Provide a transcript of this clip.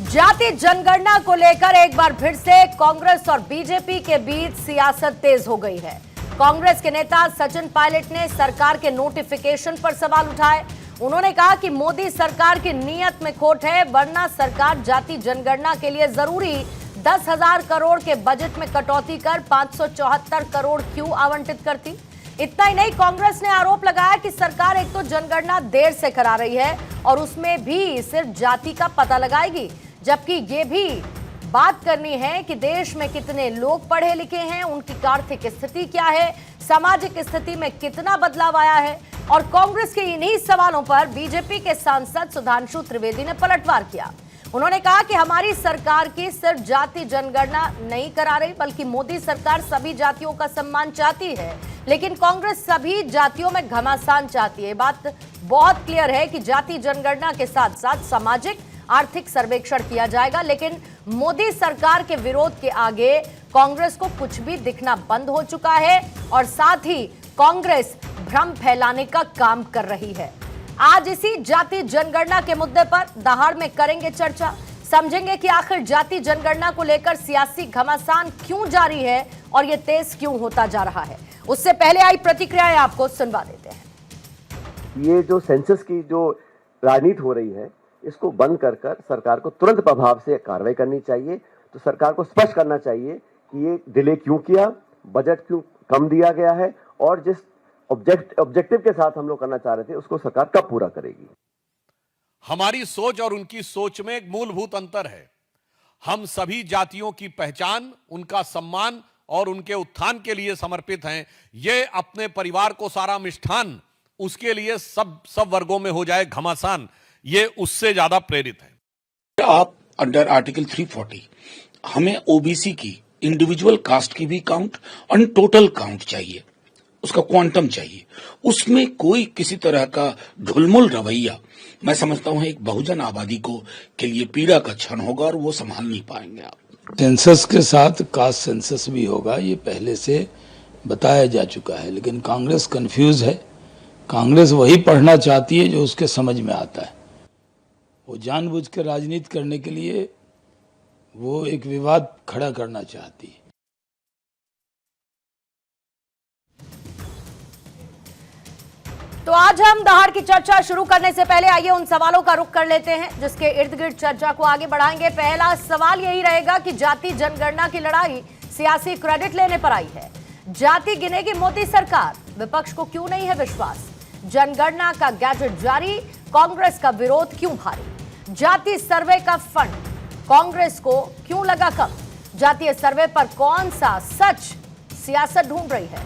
जाति जनगणना को लेकर एक बार फिर से कांग्रेस और बीजेपी के बीच सियासत तेज हो गई है। कांग्रेस के नेता सचिन पायलट ने सरकार के नोटिफिकेशन पर सवाल उठाए। उन्होंने कहा कि मोदी सरकार की नीयत में खोट है, वरना सरकार जाति जनगणना के लिए जरूरी 10,000 करोड़ के बजट में कटौती कर 574 करोड़ क्यों आवंटित करती। इतना ही नहीं, कांग्रेस ने आरोप लगाया कि सरकार एक तो जनगणना देर से करा रही है और उसमें भी सिर्फ जाति का पता लगाएगी, जबकि ये भी बात करनी है कि देश में कितने लोग पढ़े लिखे हैं, उनकी आर्थिक स्थिति क्या है, सामाजिक स्थिति में कितना बदलाव आया है। और कांग्रेस के इन्हीं सवालों पर बीजेपी के सांसद सुधांशु त्रिवेदी ने पलटवार किया। उन्होंने कहा कि हमारी सरकार की सिर्फ जाति जनगणना नहीं करा रही, बल्कि मोदी सरकार सभी जातियों का सम्मान चाहती है, लेकिन कांग्रेस सभी जातियों में घमासान चाहती है। बात बहुत क्लियर है कि जाति जनगणना के साथ साथ सामाजिक आर्थिक सर्वेक्षण किया जाएगा, लेकिन मोदी सरकार के विरोध के आगे कांग्रेस को कुछ भी दिखना बंद हो चुका है और साथ ही कांग्रेस भ्रम फैलाने का काम कर रही है। आज इसी जाति जनगणना के मुद्दे पर दहाड़ में करेंगे चर्चा, समझेंगे कि आखिर जाति जनगणना को लेकर सियासी घमासान क्यों जारी है और ये तेज क्यों होता जा रहा है। उससे पहले आई प्रतिक्रियाएं आपको सुनवा देते हैं। ये जो सेंसस की जो राजनीति हो रही है, इसको बंद कर सरकार को तुरंत प्रभाव से कार्रवाई करनी चाहिए। तो सरकार को स्पष्ट करना चाहिए कि ये डिले क्यों किया, बजट क्यों कम दिया गया है और जिस ऑब्जेक्टिव के साथ हम लोग करना चाह रहे थे उसको सरकार कब पूरा करेगी। हमारी सोच और उनकी सोच में एक मूलभूत अंतर है। हम सभी जातियों की पहचान, उनका सम्मान और उनके उत्थान के लिए समर्पित हैं। ये अपने परिवार को सारा मिष्ठान, उसके लिए सब वर्गों में हो जाए घमासान, ये उससे ज्यादा प्रेरित है। आप अंडर आर्टिकल 340 हमें ओबीसी की, इंडिविजुअल कास्ट की भी काउंट और टोटल काउंट चाहिए, उसका क्वांटम चाहिए। उसमें कोई किसी तरह का ढुलमुल रवैया, मैं समझता हूं एक बहुजन आबादी को के लिए पीड़ा का क्षण होगा और वो संभाल नहीं पाएंगे। आप सेंसस के साथ कास्ट सेंसस भी होगा, ये पहले से बताया जा चुका है, लेकिन कांग्रेस कंफ्यूज है। कांग्रेस वही पढ़ना चाहती है जो उसके समझ में आता है। वो जानबूझ कर राजनीति करने के लिए वो एक विवाद खड़ा करना चाहती है। तो आज हम दहाड़ की चर्चा शुरू करने से पहले आइए उन सवालों का रुख कर लेते हैं जिसके इर्द गिर्द चर्चा को आगे बढ़ाएंगे। पहला सवाल यही रहेगा कि जाति जनगणना की लड़ाई सियासी क्रेडिट लेने पर आई है। जाति गिनेगी मोदी सरकार, विपक्ष को क्यों नहीं है विश्वास। जनगणना का गैजेट जारी, कांग्रेस का विरोध क्यों भारी। जाति सर्वे का फंड कांग्रेस को क्यों लगा कम। जातीय सर्वे पर कौन सा सच सियासत ढूंढ रही है।